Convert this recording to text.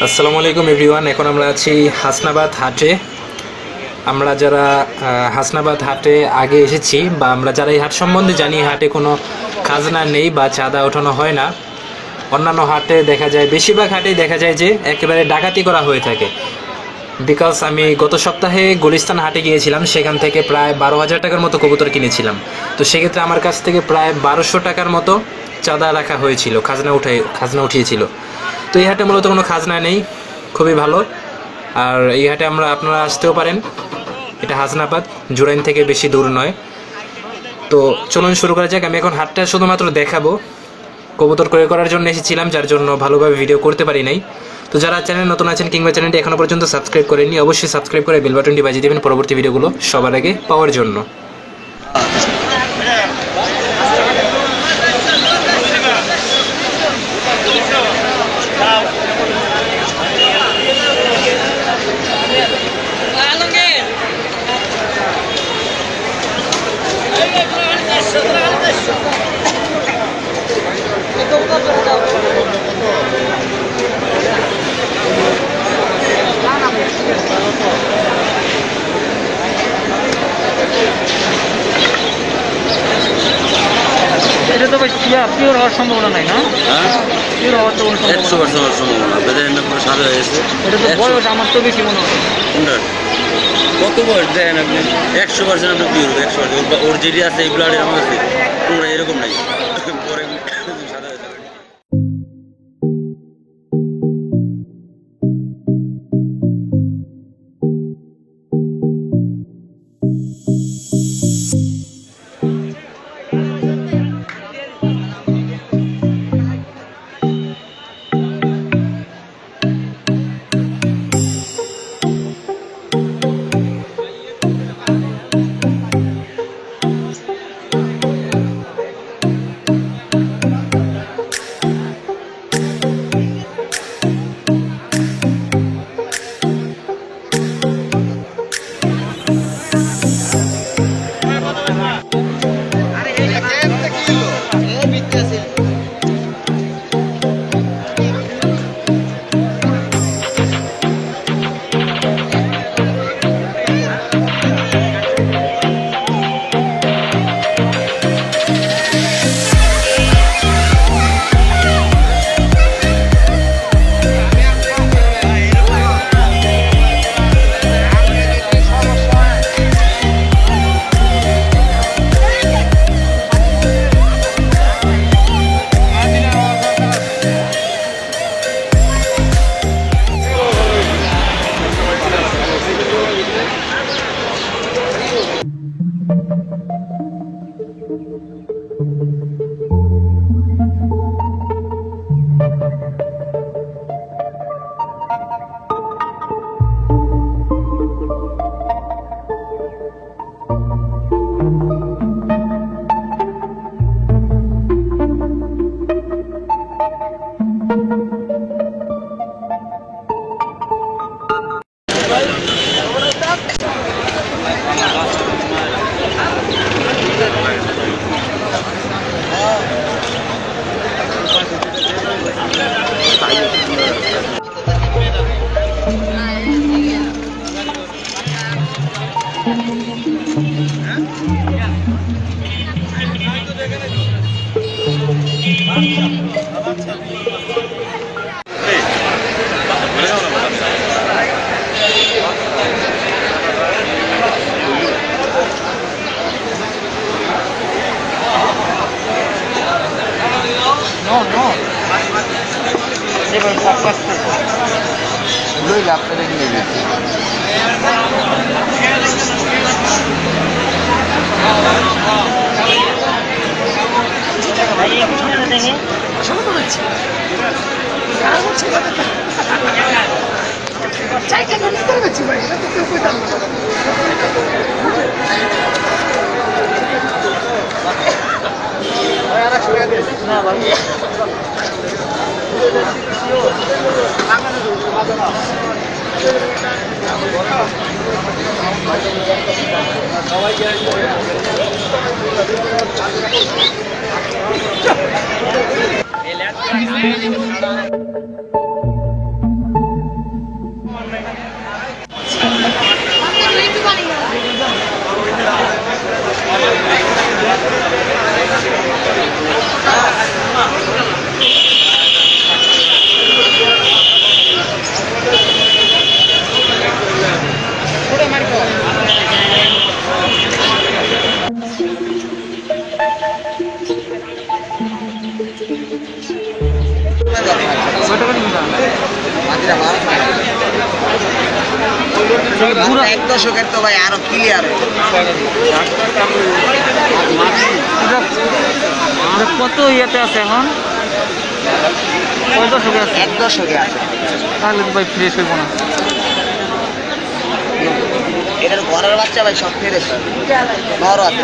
আসসালামু আলাইকুম এভরিওয়ান। এখন আমরা আছি হাসনাবাদ হাটে। আমরা যারা হাসনাবাদ হাটে আগে এসেছি বা আমরা যারা এই হাট সম্বন্ধে জানি, হাটে কোনো খাজনা নেই বা চাঁদা ওঠানো হয় না। অন্যান্য হাটে দেখা যায়, বেশিরভাগ হাটেই দেখা যায় যে একেবারে ডাকাতি করা হয়ে থাকে। বিকজ আমি গত সপ্তাহে গুলিস্তান হাটে গিয়েছিলাম, সেখান থেকে প্রায় 12,000 টাকার মতো কবুতর কিনেছিলাম। তো সেক্ষেত্রে আমার কাছ থেকে প্রায় 1200 টাকার মতো চাঁদা রাখা হয়েছিল, খাজনা উঠিয়েছিল। তো এই হাটে মূলত কোনো খাজনা নেই, খুবই ভালো। আর এই হাটে আপনারা আসতেও পারেন। এটা হাসনাবাদ, জুরাইন থেকে বেশি দূর নয়। তো চলুন শুরু করা যাক। আমি এখন হাটটা শুধুমাত্র দেখাবো, কবুতর ক্রয় করার জন্য এসেছিলাম, যার জন্য ভালোভাবে ভিডিও করতে পারি নাই। তো যারা চ্যানেল নতুন আছেন কিংবা চ্যানেলটি এখনো পর্যন্ত সাবস্ক্রাইব করেননি, অবশ্যই সাবস্ক্রাইব করে বেল বাটনটি বাজিয়ে দেবেন পরবর্তী ভিডিওগুলো সবার আগে পাওয়ার জন্য। এটা তো ভাই পিওর হওয়ার সম্ভাবনা নাই না? পিওর হওয়ার তো 100% সম্ভাবনা। বেদের না পুরো সাদা হয়েছে। এটা তো বয়স আমার তো বেশি মনে হয়। কত বয়স দেন আপনি? 100% আপনি পিওর, 100%। ওর যেটি আছে এই ব্লাডের আমার আছে, তোমরা এরকম নাই। পরে সাদা হয়ে যাবে। এক দশকের তো ভাই আরো ক্লিয়ার কত ইয়েতে আছে এখন কত দশকে আছে? এক দশকে আছে তাহলে তো ভাই ফ্রেশ হইব না। এটার ঘরের বাচ্চা ভাই সব ফেরেছে নর আছে